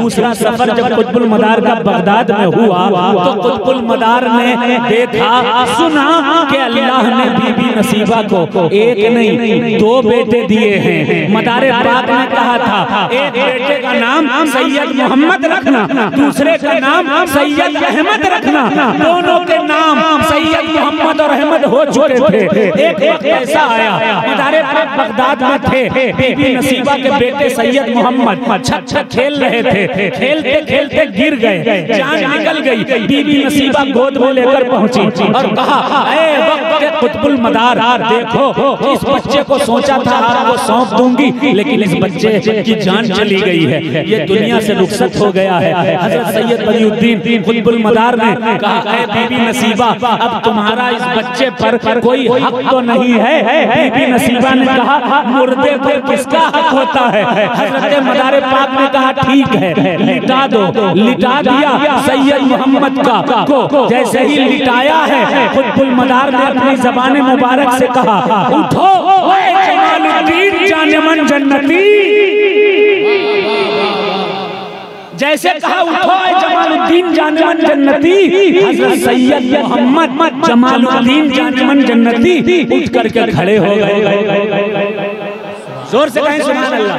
दूसरा सफर जब कुतुबुल मदार का बगदाद में हुआ तो कुतुबुल मदार ने देखा सुना कि अल्लाह ने बीबी नसीबा को एक नहीं 2 बेटे दिए हैं। मदारे पाक ने कहा था एक बेटे का नाम सैयद मोहम्मद रखना, दूसरे का नाम सैयद अहमद रखना। दोनों के नाम सैयद मोहम्मद और अहमद हो चुके थे। एक वक्त ऐसा आया मदारे पाक बगदाद में थे, बीबी नसीबा के बेटे सैयद मोहम्मद छत पर खेल रहे थे, खेलते खेलते गिर गए, जान निकल गई। बीबी नसीबा गोद में लेकर पहुंची और कहा ऐ वक्त के कुतुबुल मदार, देखो इस बच्चे को सोचा था आपको सौंप दूंगी, लेकिन इस बच्चे की जान चली गई है, ये दुनिया से रुखसत हो गया है। हजरत सैयद बदियुद्दीन कुतुबुल मदार ने कहा ऐ बीबी नसीबा, अब तुम्हारा इस बच्चे पर कोई हक तो नहीं है। बीबी नसीबा ने कहा मुर्दे पर किसका हक होता है। हजरत मदारे पाक ने कहा ठीक है लिटा दो, लिटा दिया सैयद मोहम्मद को। जैसे ही लिटाया है कुतुबुल मदार ने अपनी ज़बान मुबारक से कहा उठो जमालुद्दीन जानेमन जन्नती। जैसे कहा उठो जमालुद्दीन जानेमन जन्नती, हज़रत सैयद मोहम्मद जमालुद्दीन जानेमन जन्नती उठ करके खड़े हो गए। जोर से कहें सुभान अल्लाह।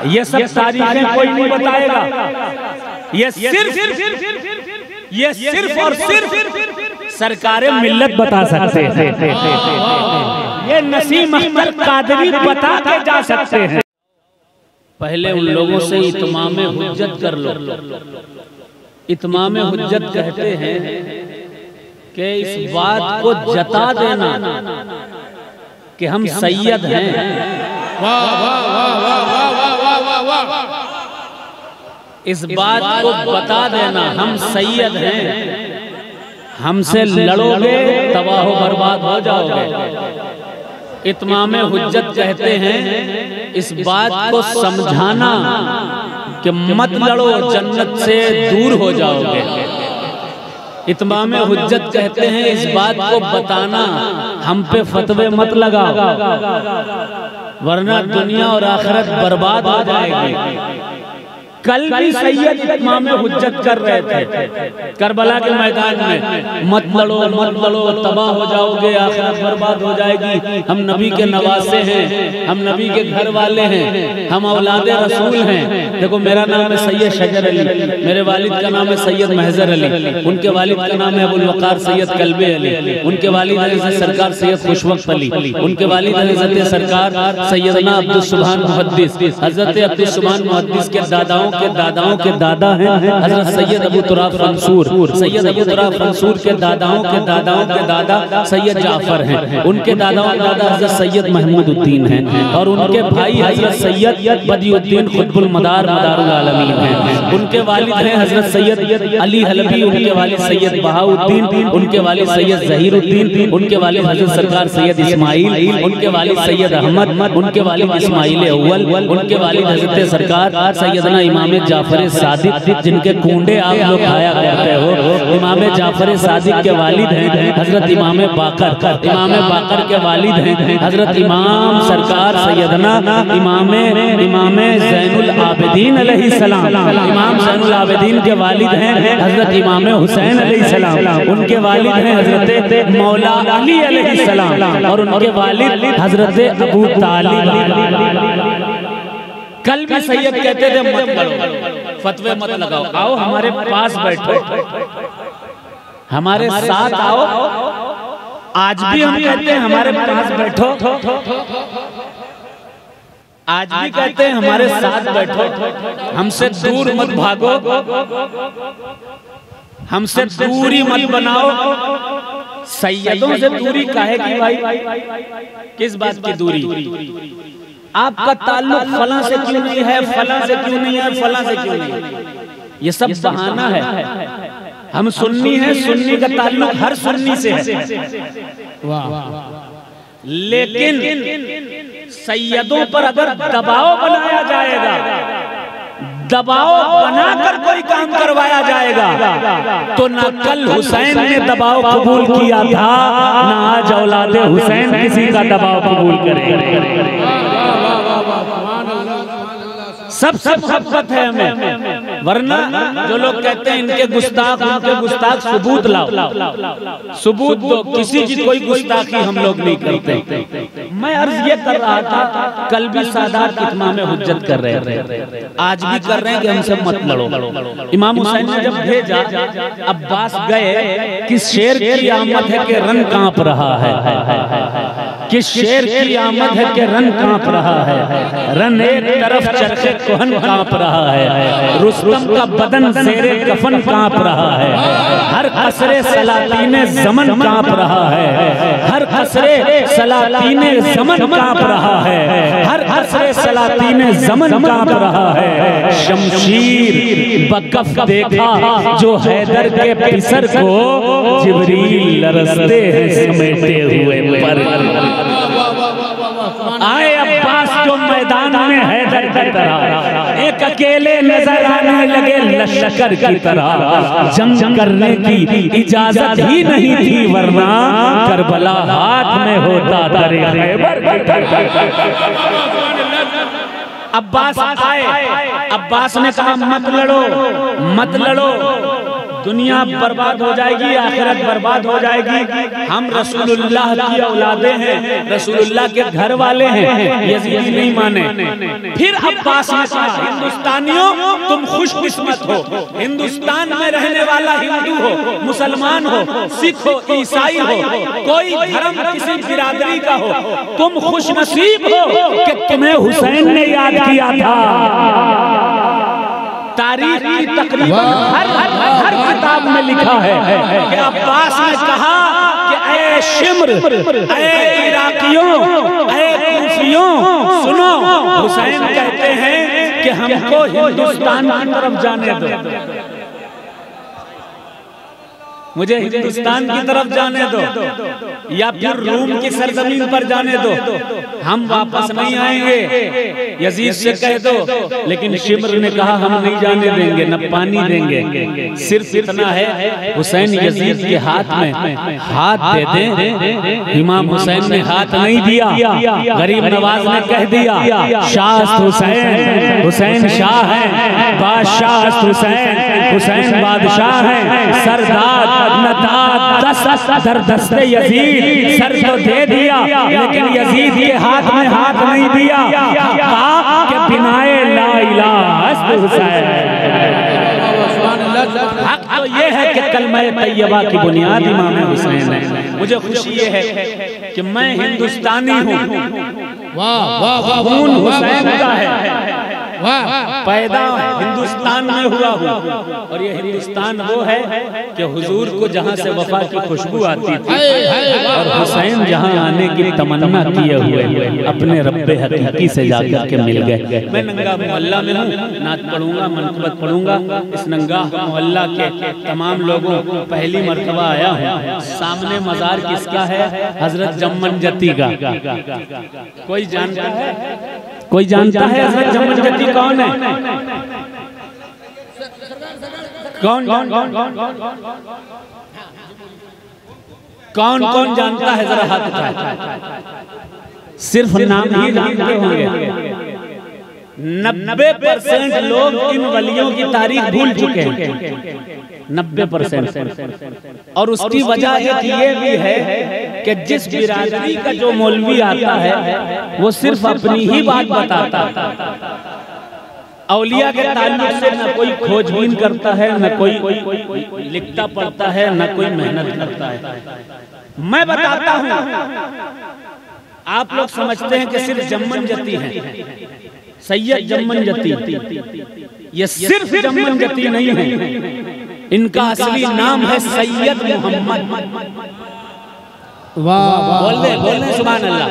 ये सब तारीखें कोई नहीं बताएगा, ये सिर्फ और सिर्फ सरकारे मिल्लत बता सकते हैं। ये नसीम अख्तर कादरी बता के जा सकते हैं। पहले उन लोगों से इत्मामे हुज्जत कर लो। इत्मामे हुज्जत कहते हैं कि इस बात को जता देना कि हम सैयद हैं। इस बात को बता देना हम सैयद हैं, हमसे लड़ोगे तबाह बर्बाद हो जाओगे। इत्मामे हुज्जत कहते हैं इस बात को समझाना कि मत लड़ो जन्नत से दूर हो जाओगे। इत्मामे हुज्जत कहते हैं इस बात को बताना हम पे फतवे मत लगाओ वरना दुनिया और आखिरत बर्बाद हो जाएगी। कल भी सैयद इत्मामे हुज्जत कर रहे थे करबला के मैदान में, मत लड़ो तबाह हो जाओगे, आखिरत बर्बाद हो जाएगी। हम नबी के नवासे हैं, हम नबी के घर वाले हैं, हम औलादे रसूल हैं। देखो मेरा नाम है सैयद शजर अली, मेरे वालिद का नाम है सैयद महजर अली, उनके वालिद का नाम है अबुल वकार सैयद कल्बे अली, उनके वालिद हज़रत सरकार सैयद खुशवक्त अली, उनके वालिद हज़रत सरकार सैयदना अब्दुल सुभान मुहद्दिस, हज़रत अब्दुल सुभान मुहद्दिस के दादाओं के दादा हैं हज़रत सैयद अबू तुराब मंसूर, सैयद अबू तुराब मंसूर के दादाओं के दादा सैयद जाफर हैं, उनके दादाओं के दादा हज़रत सैयद महमूदुद्दीन हैं और उनके भाई हज़रत सैयद बदियुद्दीन कुतुबुल मदार मदारुल आलमीन हैं। उनके वालिद हैं हज़रत सैयद अली हलबी, उनके वालिद सैयद बहाउद्दीन, उनके वालिद सैयद ज़हीरुद्दीन, उनके वालिद हज़रत सरकार सैयद इस्माइल, उनके वालिद सैयद अहमद, उनके वालिद इस्माइल अव्वल, उनके वालिद हज़रत सरकार सैयदना इमाम जाफर सादिक जिनके कुंडे आप लोग खाया करते हो। इमाम जाफर सादिक के वालिद हैं हजरत इमाम बाकर, इमाम बाकर के वालिद हैं हजरत इमाम सरकार सैयदना इमाम ज़ैनुल आबिदीन अलैहिस्सलाम, इमाम ज़ैनुल आबिदीन के वालिद हैं हजरत इमाम हुसैन अलैहिस्सलाम, उनके वालिद हैं हजरत मौला अली अलैहिस्सलाम और उनके वालिद हजरत अबू तालिब। कल भी सैयद कहते थे मत लड़ो, फतवे मत लगाओ, आओ हमारे पास बैठो, हमारे साथ आओ। आज भी हम कहते हैं हमारे पास बैठो, आज भी कहते हैं हमारे साथ बैठो, हमसे दूर मत भागो, हमसे दूरी मत बनाओ। सैयदों से दूरी काहे की भाई, किस बात की दूरी? आपका ताल्लुक फलां से क्यों नहीं है, फलां से क्यों नहीं है, फलां से क्यों नहीं है? ये सब बहाना है। हम सुन्नी हैं, सुन्नी का ताल्लुक हर सुन्नी से है, लेकिन सैयदों पर अगर दबाव बनाया जाएगा, दबाव बनाकर कोई काम करवाया जाएगा तो ना कल हुसैन ने दबाव कबूल किया था, ना आज औलादे हुसैन किसी का दबाव कबूल करेंगे। सब मोहब्बत है हमें, वरना जो लोग कहते हैं इनके गुस्ताख सबूत लाओ, सबूत दो, किसी की कोई गुस्ताखी हम लोग नहीं करते। मैं अर्ज ये कर रहा था, कल भी सादात इत्माम हुज्जत कर रहे थे, आज भी कर रहे हैं कि हमसे मत लड़ो। इमाम हुसैन ने जब भेजा, अब्बास गए कि शेर की आमद है कि रन कांप रहा है, कि शेर की आमद है कि रन कांप रहा है, रन एक तरफ चरखे कोहन कांप रहा है, रुस्तम का बदन ज़ेरे कफन कांप रहा है, हर कसरे सलातीने ज़मन कांप रहा है, हर कसरे सलातीने ज़मन कांप रहा है, हर कसरे सलातीने ज़मन कांप रहा है। शमशीर बकफ देखा जो हैदर के पिसर को, जिब्रील लरसते हैं समेटे हुए पर। आए अब्बास जो मैदान में हैदर की तरह, एक अकेले नजर आने लगे लश्कर की तरह। जंग करने की इजाजत ही नहीं थी, वरना करबला हाथ में होता दरे अब्बास आए, अब्बास ने कहा मत लड़ो, मत लड़ो, दुनिया बर्बाद हो जाएगी, आखिरत बर्बाद हो जाएगी। हम रसूलुल्लाह की औलादे हैं, रसूलुल्लाह के घर वाले हैं, यजीद नहीं माने। फिर अब्बास ने कहा हिंदुस्तानियों तुम खुशकिस्मत हो, हिंदुस्तान में रहने वाला हिंदू हो, मुसलमान हो, सिख हो, ईसाई हो, कोई धर्म किसी बिरादरी का हो, तुम खुशनसीब हो कि तुम्हें हुसैन ने याद किया था। तारीख की तकरीबन हर किताब में लिखा है कि अब्बास ने कहा कि ऐ शिम्र, ऐ इराकियों, ऐ कूफियों, सुनो, हुसैन कहते हैं कि हमको हिंदुस्तान की तरफ जाने दो, मुझे हिंदुस्तान की तरफ जाने दो, या फिर रूम की सरजमीन पर जाने दो, हम वापस नहीं आएंगे, यजीद से कह दो। लेकिन शिम्र ने कहा हम नहीं जाने देंगे, न पानी देंगे। सिर्फ इतना है, हुसैन यजीद के हाथ में हाथ दे दें। इमाम हुसैन ने हाथ नहीं दिया, गरीब नवाज ने कह दिया शाह हुसैन, हुसैन शाह है, बादशाह हुसैन, हुसैन बादशाह है, सरदार दरदस्ते यजीद, सर तो दे दिया लेकिन यजीद के हाथ में हाथ नहीं दिया। कहा कि बिनाए ला इलाहा हुसैन। हक तो ये है कि कलमा तैयबा की बुनियाद इमाम हुसैन है। मुझे खुशी ये है कि मैं हिंदुस्तानी हूँ, खून हुसैन का है, पैदा हिंदुस्तान में हुआ हूँ, और ये हिंदुस्तान वो है कि हुजूर को जहाँ से वफा की खुशबू आती थी और हुसैन जहाँ आने की तमन्ना किए हुए अपने रब्बे हकीकी से जाकर के मिल गए। मैं नंगा मोहल्ला में हूँ, नात पढ़ूंगा, मनकबत पढ़ूंगा। इस नंगा मोहल्ला के तमाम लोगों को पहली मर्तबा आया हूँ। सामने मजार किसका है? हजरत जम्मन जती का। कोई जानता है? कोई जानता है हजरत जम्मन जती कौन है? कौन कौन कौन जानता है? जरा हाथ उठाए। सिर्फ नाम ही जानते होंगे। 90% लोग इन वलियों की तारीख भूल चुके हैं, 90%। और उसकी वजह एक ये भी है कि जिस बिरादरी का जो मौलवी आता है वो सिर्फ अपनी ही बात बताता है। औलिया के ताल्लुक से न कोई खोजबीन करता है, न कोई लिखता पढ़ता है, न कोई मेहनत करता है। मैं बताता हूँ, आप लोग समझते हैं कि सिर्फ जम्मन जती है, सैयद जम्मन जती। ये सिर्फ जम्मन जती नहीं है, इनका असली नाम है सैयद मोहम्मद। बोल दे सुभान अल्लाह।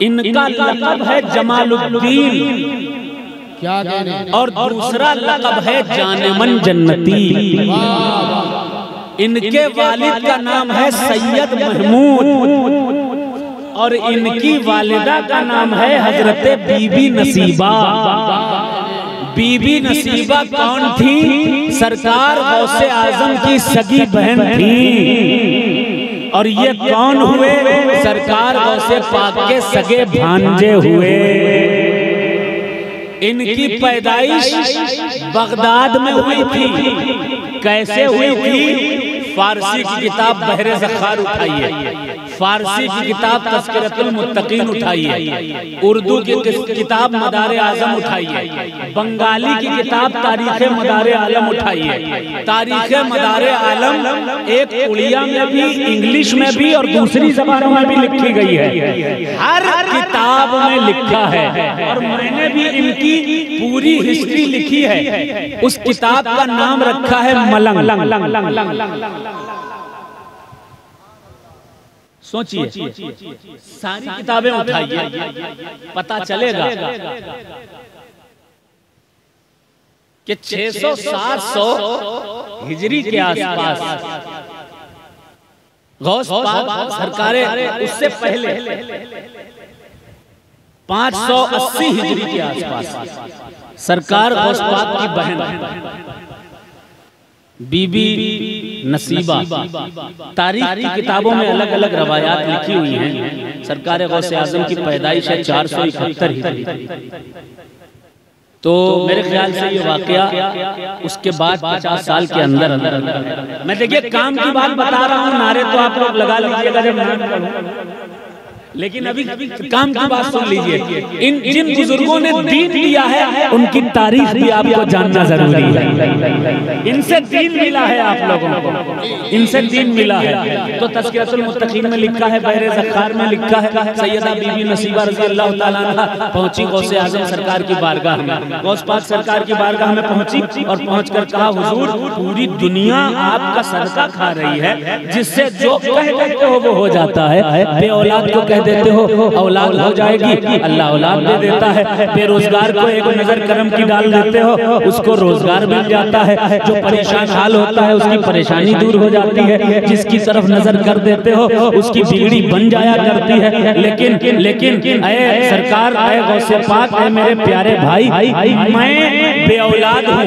इनका लक़ब है जमालुद्दीन, क्या और दूसरा लक़ब है जानेमन जन्नती। इनके वालिद का नाम है सैयद महमूद और इनकी वालिदा का नाम है हजरत बीबी नसीबा। बीबी नसीबा कौन थी? सरकार गौसे आजम की सगी बहन थी। और ये कौन हुए? सरकार गौसे पाक के सगे भांजे हुए। इनकी पैदाइश बगदाद में हुई थी। कैसे हुई थी? फारसी की किताब बहरे ज़खार उठाइए, फारसी की किताब तज़किरतुल मुत्तकीन उठाइए, उर्दू की किताब मदारे आज़म उठाइए, बंगाली की किताब तारीख़े मदारे आलम उठाइए। तारीख़े मदारे आलम एक उड़िया में भी, इंग्लिश में भी और दूसरी ज़बानों में भी लिखी गई है। हर किताब में लिखा है और मैंने भी इनकी पूरी हिस्ट्री लिखी है। उस किताब का नाम रखा है मलंग। सोचिए, सारी किताबें उठाइए, पता चलेगा कि 600-700 हिजरी के आसपास गौस पाक सरकारे, उससे पहले 580 हिजरी के आसपास सरकार गौस पाक की बहन बीबी नसीबा, तारीख की किताबों में अलग अलग रवायात लिखी हुई हैं। सरकार गौसे आजम की पैदाइश है 471 हिजरी। तो मेरे ख्याल से ये वाकया उसके बाद 50 साल के अंदर मैं देखिए काम की बात बता रहा हूँ, नारे तो आप लोग लगा लीजिएगा जब नाम करूं, लेकिन अभी काम की बात सुन लीजिए। इन जिन बुजुर्गों ने दीन दिया है उनकी तारीख भी आपको जानना जरूरी है। इनसे दीन मिला है आप लोगों को, इनसे दीन मिला है। तो तज़किरतुल मुत्तकीन में लिखा है, बहरे ज़खार में लिखा है, सैयदा बीबी नसीबा रज़ी अल्लाह तआला अन्हा पहुंची गौसे आज़म सरकार की बारगाह में, गौस पाक सरकार की बारगाह में पहुंची और पहुंचकर कहा, हुजूर पूरी दुनिया आपका सदका खा रही है, जिससे जो कह देते हो वो हो जाता है। बे औलाद को कह देते हो औलाद हो जाएगी, अल्लाह औलाद दे देता है। बेरोजगार को एक नजर करम की डाल देते हो, उसको रोजगार मिल जाता है। जो परेशान हाल होता है उसकी परेशानी दूर हो जाती है। जिसकी तरफ नजर कर देते हो उसकी बिगड़ी बन जाया करती है। लेकिन ऐ सरकार, ऐ गौसे पाक, ऐ मेरे प्यारे भाई, मैं बे औलाद हूँ,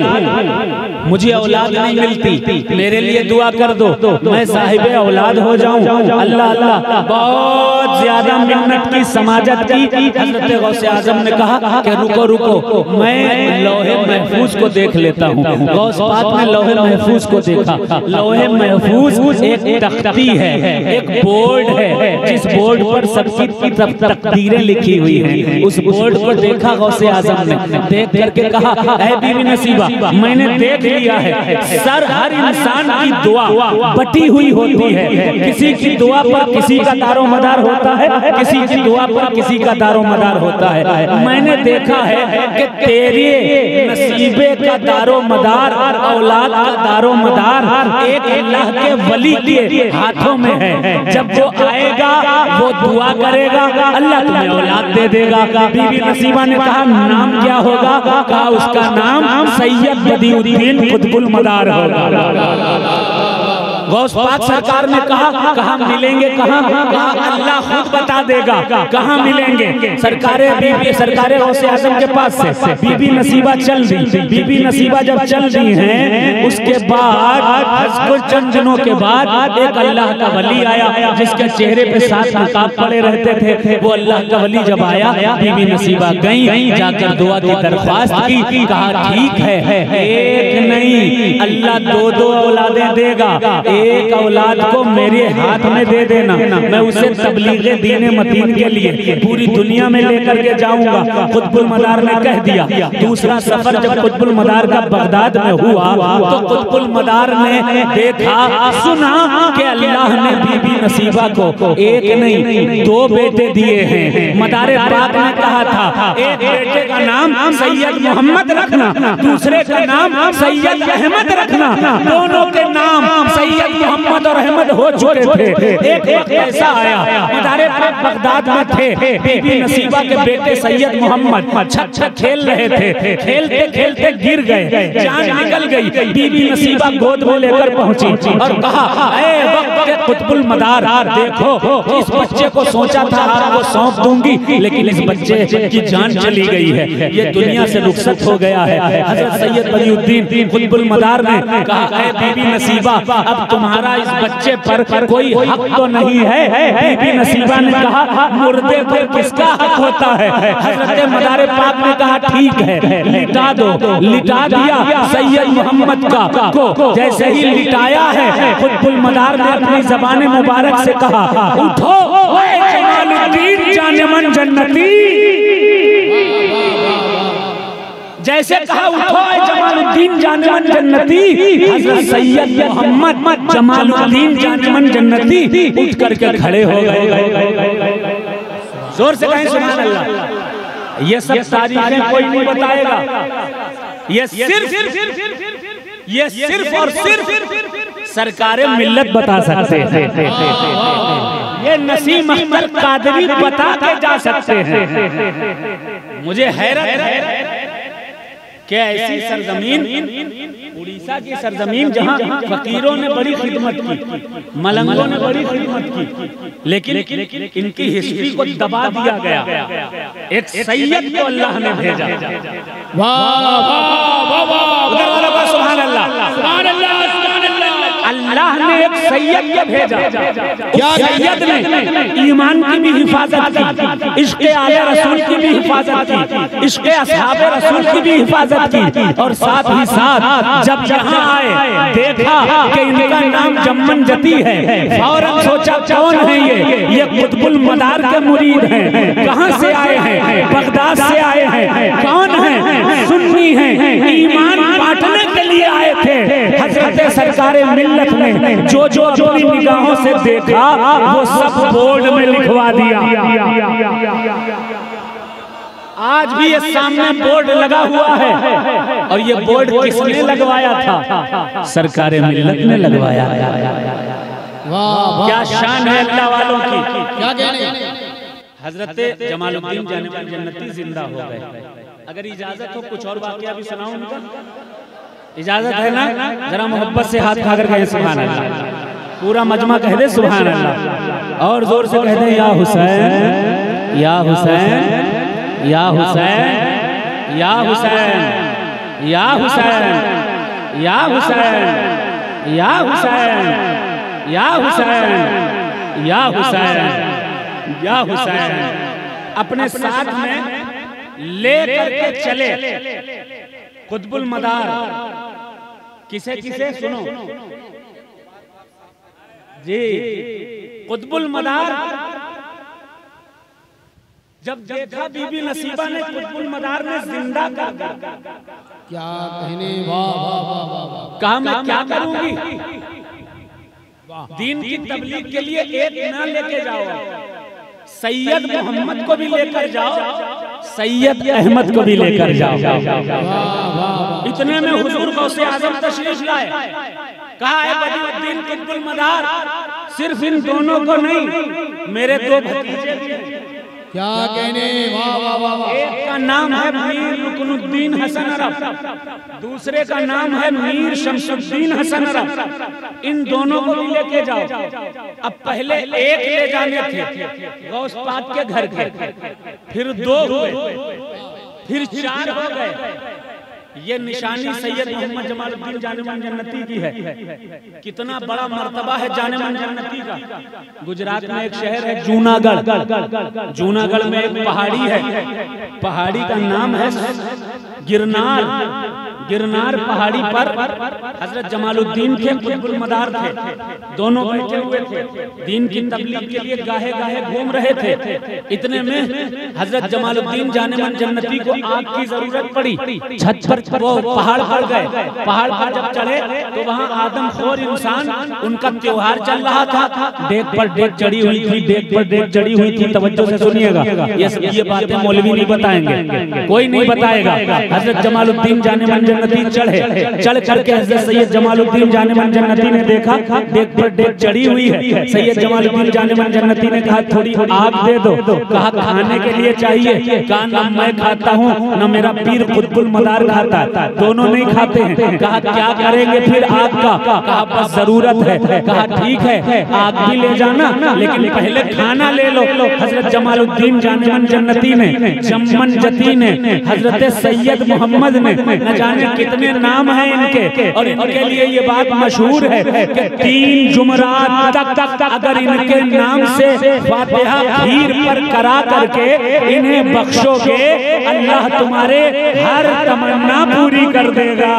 मुझे औलाद नहीं मिलती, मेरे लिए दुआ कर दो, मैं साहिबे औलाद हो जाऊं। अल्लाह अल्लाह, बहुत ज्यादा मिन्नत की, समाजत की। हज़रत गौसे आज़म ने कहा कि रुको रुको, मैं लौहे महफूज को देख लेता हूँ। गौस पाक ने लौहे महफूज को देखा। लौहे महफूज एक तख्ती है, एक बोर्ड है, जिस बोर्ड पर सबकी तकदीरें लिखी हुई हैं। उस बोर्ड को देखा गौसे आज़म ने, देख करके कहा, ऐ बीबी नसीबा, मैंने देख लिया है, सर हर इंसान की दुआ बटी हुई होती है। किसी की दुआ पर किसी का दारो मदार होता है, किसी की दुआ पर किसी का दारो मदार होता है। मैंने देखा है कि तेरे नसीबे का दारो मदार, औलाद का दारो मदार एक अल्लाह के वली के हाथों में है। जब वो आएगा वो दुआ करेगा, अल्लाह तुम्हें औलाद दे देगा। बीबी नसीबा ने कहा, नाम क्या होगा? कहा उसका नाम सैयद बदिउद्दीन कुतुबुल मदार होगा। गौस पाक सरकार ने कहा मिलेंगे कहाँ? कहा अल्लाह खुद बता देगा कहाँ मिलेंगे। सरकारे गौसे आज़म के पास से बीबी नसीबा चल दी। बीबी नसीबा जब चल दी हैं, उसके बाद कुछ चंद दिनों के बाद एक अल्लाह का वली आया, जिसके चेहरे पे 7 नकाब पड़े रहते थे। वो अल्लाह का वली जब आया, बीबी नसीबा गई, जाकर दुआ की दरख्वास्त की। कहा ठीक है, एक नहीं अल्लाह 2-2 औलादें देगा, एक औलाद को मेरे हाथ में दे देना, मैं उसे तबलीगे दीने मतीन के लिए पूरी दुनिया में लेकर के जाऊंगा। कुतुबुल मदार ने कह दिया। दूसरा सफर जब कुतुबुल मदार का बगदाद में हुआ तो कुतुबुल मदार ने देखा, सुना कि अल्लाह ने बीबी नसीबा को एक नहीं 2 बेटे दिए हैं। मदारे पाक ने कहा था, एक बेटे का नाम सैयद मोहम्मद रखना, दूसरे का नाम सैयद अहमद रखना। दोनों के नाम सैयद मोहम्मद और अहमद हो चुके थे। एक वक्त ऐसा आया, मदारे पाक बगदाद में थे, बीबी नसीबा के बेटे सैयद मोहम्मद छत खेल रहे थे। खेलते खेलते गिर गए, जान निकल गई। बीबी नसीबा गोद में लेकर पहुंची और कहा, ऐ वक्त के कुतुबुल मदार, देखो इस बच्चे को सोचा था आपको सौंप दूंगी, लेकिन इस बच्चे की जान चली गई है, ये दुनिया से रुखसत हो गया है। हजरत सैयद बदिउद्दीन कुतुबुल मदार ने कहा, ऐ बीबी नसीबा, अब तुम्हारा इस बच्चे पर कोई हक तो नहीं है। बीबी नसीबा ने कहा, मुर्दे पर किसका हक होता है? हजरत मदार पाक ने कहा, ठीक है लिटा दो। लिटा दिया सैयद मोहम्मद का को। जैसे ही लिटाया है, कुतुबुल मदार ने अपनी ज़बान मुबारक से कहा, उठो जमालुद्दीन जानेमन जन्नती। जैसे कहा, उठो जमालुद्दीन जानेमन जन्नती, हज़रत सैयद मोहम्मद जमालुद्दीन जानेमन जन्नती उठ करके खड़े हो गए। जोर से कहें सुभान अल्लाह। ये सब तारीखें कोई नहीं बताएगा, ये सिर्फ और सिर्फ सरकारे मिल्लत बता सकते हैं। ये नसीम अख्तर कादरी बता के जा सकते हैं। मुझे हैरत है कि ऐसी सरजमीन, उड़ीसा की सरजमीन, जहां फकीरों ने बड़ी खिदमत की, मलंगों ने बड़ी खिदमत की, लेकिन इनकी हिस्ट्री को दबा दिया गया। एक सैयद को अल्लाह ने भेजा। वाह वाह वाह, सुभान अल्लाह, सुभान अल्लाह, अल्लाह ने एक सैयद को भेजा। क्या सैयद ने ईमान की भी हिफाजत की, इश्क़े आले रसूल की भी हिफाजत की, इश्क़े अस्हाबे रसूल की भी हिफाजत की, और साथ ही साथ जब यहाँ आए देखा कि इनका नाम जम्मन जती है, फौरन सोचा कौन है ये कुतुबुल मदार के मुरीद हैं। कहाँ से आए हैं? बगदाद से आए हैं। कौन है? सुन्नी हैं, ईमान बांटने के लिए आए थे। हजरत सरकारे मिल्लत ने जो अपनी निगाहों से देखा वो सब बोर्ड में लिखवा दिया। आज भी ये सामने बोर्ड लगा हुआ है, और ये बोर्ड किसने लगवाया था? सरकारे मिल्लत ने लगवाया। क्या शान है अल्लाह वालों की, क्या कहने। हजरत जमालुद्दीन जानेमन जन्नती जिंदा हो गए। अगर इजाजत हो कुछ और वाकया भी सुनाऊं उनका, इजाजत है ना? जरा मोहब्बत से हाथ खाकर कहे सुभान अल्लाह। पूरा मजमा कह दे सुभान अल्लाह, और जोर से कह दे या हुसैन या हुसैन या हुसैन या हुसैन या हुसैन या हुसैन या हुसैन या हुसैन या हुसैन या हुसैन। अपने साथ में ले करके चले कुतुबुल मदार। किसे किसे सुनो जी, कुतुबुल मदार जब देखा बीबी नसीबा ने कुतुबुल मदार ने जिंदा कर दिया, क्या कहने, वाह, कहा मैं क्या करूंगी? दीन की तबलीग के लिए एक ना लेके जाओ, सैयद मोहम्मद को भी लेकर जाओ, सैयद अहमद को भी लेकर जाओ। इतने में हुजूर गौसे आजम तशरीफ लाए। कहा है बदरुद्दीन कुतुबुल मदार, सिर्फ इन दोनों को नहीं, मेरे दो भतीजे भी हैं। क्या कहने, एक का नाम है मीर रुकनुद्दीन हसन अरब, दूसरे का नाम है मीर शमसुद्दीन हसन अरब। इन दोनों को भी लेके जाओ। अब पहले एक ले जाने थे गौस पाक के घर के, फिर दो हुए, फिर चार हो गए। ये निशानी सैयद मोहम्मद जमालुद्दीन जानेमन जन्नती की है। कितना बड़ा मर्तबा है जानेमन जन्नती का। गुजरात में एक शहर है जूनागढ़, जूनागढ़ में एक पहाड़ी है, पहाड़ी का नाम है गिरनार। गिरनार पहाड़ी पर हजरत जमालुद्दीन थे, कुतुबुल मदार थे, दोनों बैठे हुए थे, दीन की तबलीग के लिए गाहे गाहे घूम रहे थे। इतने में हजरत जमालुद्दीन जानेमन जन्नती को आग की जरूरत पड़ी। छत पर वो पहाड़ पर गए। पहाड़ पर जब चढ़े तो वहाँ आदमखोर इंसान, उनका त्योहार चल रहा था, डेग पर डेग चढ़ी हुई थी, डेग पर डेग चढ़ी हुई थी। तवज्जो से सुनिएगा, ये बातें मौलवी नहीं बताएंगे, कोई नहीं बताएगा। हजरत जमालुद्दीन जानेमन जन्नती चढ़े, चढ़ करके हजरत सैयद जमालुद्दीन जानेमन जन्नती ने देखा डेग पर डेग चढ़ी हुई है। सैयद जमालुद्दीन जानेमन जन्नती ने कहा थोड़ी आग दे दो। कहा खाने के लिए चाहिए? कहा न मैं खाता हूँ न मेरा पीर कुतुबुल मदार खाता, दोनों नहीं खाते हैं। कहा क्या करेंगे फिर आग का? कहा बस जरूरत है। कहा ठीक है आग भी ले जाना, लेकिन पहले खाना ले लो। हजरत जमालुद्दीन जानेमन जन्नती ने, जम्मन जती ने, हजरत सैयद मोहम्मद ने, न जाने कितने नाम हैं इनके, और इनके लिए ये बात मशहूर है कि 3 जुमरात तक अगर इनके नाम से फातिहा खीर पर करा करके इन्हें बख्शोगे, अल्लाह तुम्हारे हर तमन्ना पूरी कर देगा।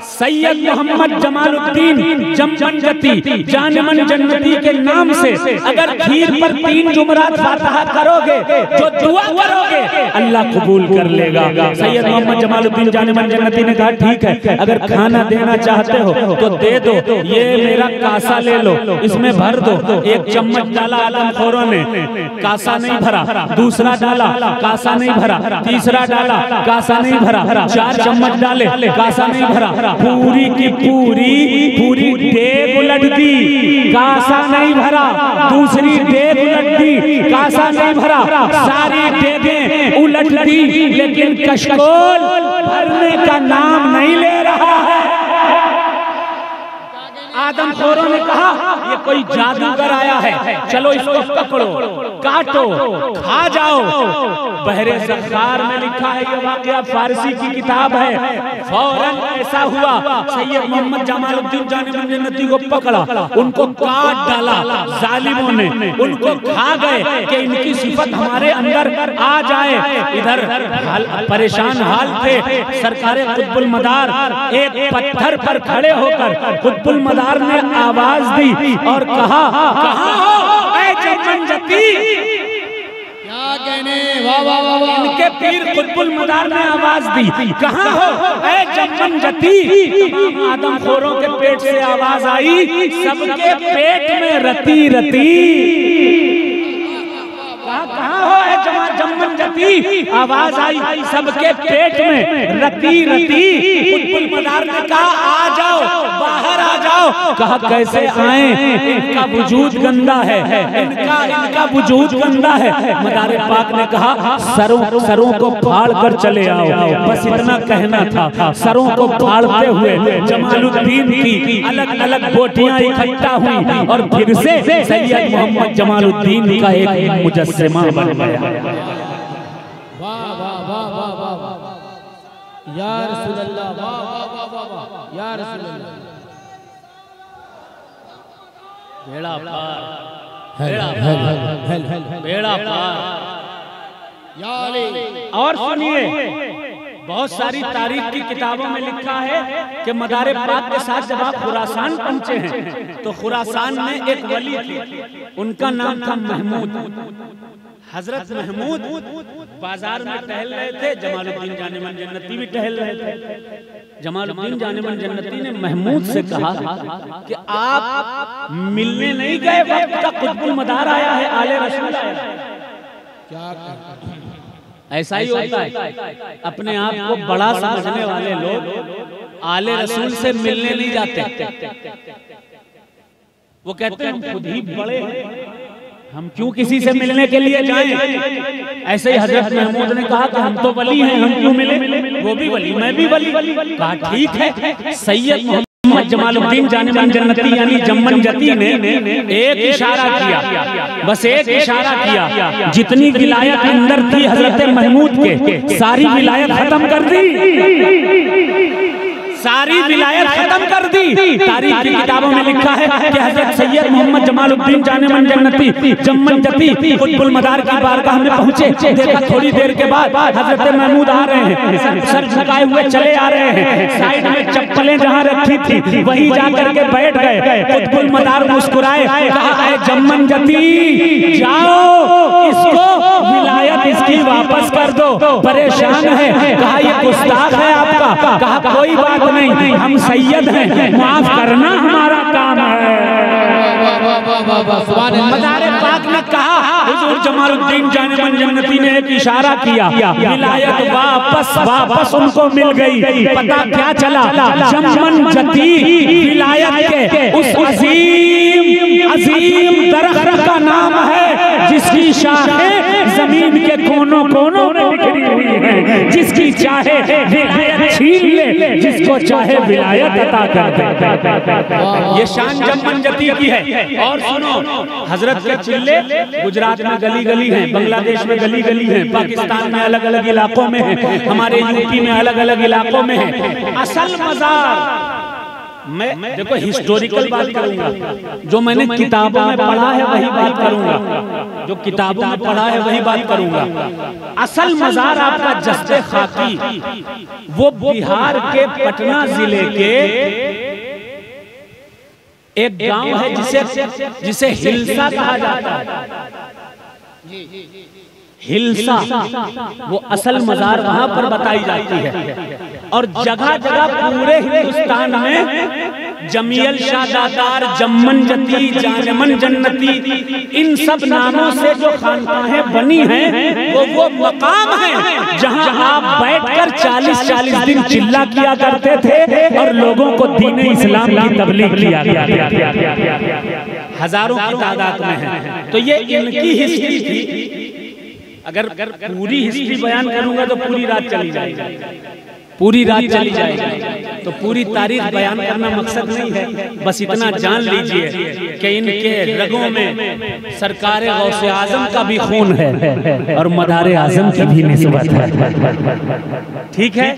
सैयद मोहम्मद जमालुद्दीन जममंजती जानेमन जन्नती के नाम से अगर खीर पर 3 जुमरात फातिहा करोगे, जो दुआ करोगे अल्लाह कबूल कर लेगा। सैयद मोहम्मद जमालुद्दीन जानेमन जन्नती ने कहा ठीक है, अगर खाना देना चाहते हो तो दे दो, ये मेरा कासा ले लो, इसमें भर दो। 1 चम्मच डाला आदमखोरों ने, कासा नहीं भरा, दूसरा डाला, कासा नहीं भरा, तीसरा डाला, कासा नहीं भरा, 4 चम्मच डाले, कासा नहीं भरा, पूरी की पूरी डेग उलट दी, कासा नहीं भरा, दूसरी डेग उलट दी, कासा नहीं भरा, सारी डेगें उलट दी, लेकिन कशकोल भरने का नाम नहीं ले रहा है। आदमखोरों ने कहा ये कोई जादूगर आया है, चलो इसको पकड़ो, काटो, खा जाओ। बहरे ज़ख़्ख़ार में लिखा है, ये वाक़या फारसी की किताब है। फौरन ऐसा हुआ, सैयद मोहम्मद जमालुद्दीन जानेमन जन्नती को पकड़ा, उनको काट डाला जालिमों ने, उनको खा गए कि इनकी सिफत हमारे अंदर आ जाए। इधर परेशान हाल थे सरकारे कुतुबुल मदार, एक पत्थर पर खड़े होकर कुतुबुल मदार ने आवाज दी और कहा, कहाँ हो ऐ जममंजती? क्या कहने, वाह वाह वाह वाह। इनके पीर कुतुबुल मदार ने आवाज दी, कहाँ हो ऐ जममंजती? तमाम आदमखोरों के पेट से आवाज आई, सबके पेट में रती रती। कहाँ हो ऐ जममंजती? आवाज आई सबके पेट में रती रती। कुतुबुल मदार ने कहा आ जाओ, बाहर आ जाओ। कहा कैसे आए, इनका वजूद गंदा है, इनका वजूद गंदा है। मदार पाक ने कहा सरों को फाड़ कर चले आओ, बस इतना कहना था। सरों को फाड़ते हुए जमालुद्दीन की अलग अलग बोटियां इकट्ठा हुई और फिर से सैयद मोहम्मद जमालुद्दीन का एक मुजस्सिमा बन गया। वाह वाह वाह वाह वाह वाह या रसूल अल्लाह, वाह वाह वाह वाह या रसूल अल्लाह। बेड़ा पार, बेड़ा पार। और सुनिए, बहुत सारी तारीख की किताबों में लिखा है कि मदार पाक के साथ जब आप खुरासान पहुंचे हैं तो खुरासान में एक वली थी, उनका नाम था महमूद। हजरत महमूद बाजार में टहल रहे थे, जमालुद्दीन जानेमन जन्नती भी टहल रहे थे। जमालुद्दीन जानेमन जन्नती ने महमूद से कहा कि आप मिलने नहीं गए, वक्त का कुतुबुल मदार आया है, आले रसूल आया है। क्या ऐसा ही होता है, अपने आप को बड़ा समझने वाले लोग आले रसूल से मिलने नहीं जाते। वो कहते हैं हम खुद ही बड़े हैं, हम क्यों किसी से मिलने के लिए जाएं। ऐसे ही हजरत महमूद ने कहा कि हम तो वली हैं, हम क्यों मिले? वो भी वली, मैं भी वली। कहा ठीक है। सैयद मोहम्मद जमालुद्दीन जानेमन जन्नती यानी जममंजती ने एक इशारा किया, बस एक इशारा किया, जितनी विलायत अंदर थी हजरत महमूद के सारी विलायत खत्म कर दी, सारी विलायत खत्म कर दी। तारीख की किताबों में लिखा है कि हजरत सैयद मोहम्मद जमालुद्दीन जानेमन जन्नती जममंजती कुतुबुल मदार की बारगाह में पहुंचे। देखा थोड़ी देर के बाद हजरत महमूद आ रहे हैं, सर झुकाए हुए चले आ रहे हैं, साइड में चप्पलें जहां रखी थी वहीं जाकर के बैठ गए। कुतुबुल मदार मुस्कुराए, कहा ऐ जममंजती जाओ, इसको विलायत इसकी वापस कर दो, परेशान है। कहा ये गुस्ताख है आपका। कहा कोई बात नहीं, हम सैयद हैं, माफ करना हमारा काम है। मदार पाक ने कहा, हुजूर जमालुद्दीन जानेमन जन्नती ने एक इशारा किया, विलायत वापस उनको मिल गई। पता क्या चला, जममंजती विलायत के उस अजीम दरख्त का नाम है जिसकी शाखें जमीन के कोनों कोनों में बिखरी हुई हैं, जिसकी चाहे विलायत छीन ले जिसको चाहे विलायत अता कर दे। ये शान जम्मन जती की है। और सुनो, हजरत के चिल्ले गुजरात में गली गली हैं, बांग्लादेश में गली गली हैं, पाकिस्तान में अलग अलग इलाकों में है, हमारे यूपी में अलग अलग इलाकों में है। असल मज़ार मैं देखो हिस्टोरिकल बात करूंगा, जो मैंने किताबों में पढ़ा है वही बात करूंगा, जो किताबों में पढ़ा है वही बात करूंगा। असल मज़ार आपका जस्ते खाकी वो बिहार के पटना जिले के एक गांव है जिसे हिल्सा कहा जाता है। हिल्सा वो असल मज़ार वहां पर बताई जाती है। और जगह जगह पूरे हिंदुस्तान में जमील शादादार, जम्मन जती, जानमन जन्नती, इन सब नामों से जो खानकाहें बनी हैं वो मकाम है जहां आप बैठकर 40-40 दिन चिल्ला किया करते थे और लोगों को दीन इस्लाम की तबलीग किया गया। हजारों की तादाद में है। तो ये इनकी हिस्ट्री थी। अगर पूरी हिस्ट्री बयान करूंगा तो पूरी रात चली जाएगी, पूरी रात चली जाएगी। तो पूरी तारीख बयान करना मकसद नहीं है, बस इतना जान लीजिए कि इनके रगों में सरकार गौसे आजम का भी खून है और मदारे आजम की भी निस्बत है। ठीक है,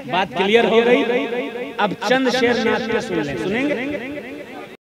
बात क्लियर हो गई। अब चंद शेर नात पे सुन लें, सुनेंगे।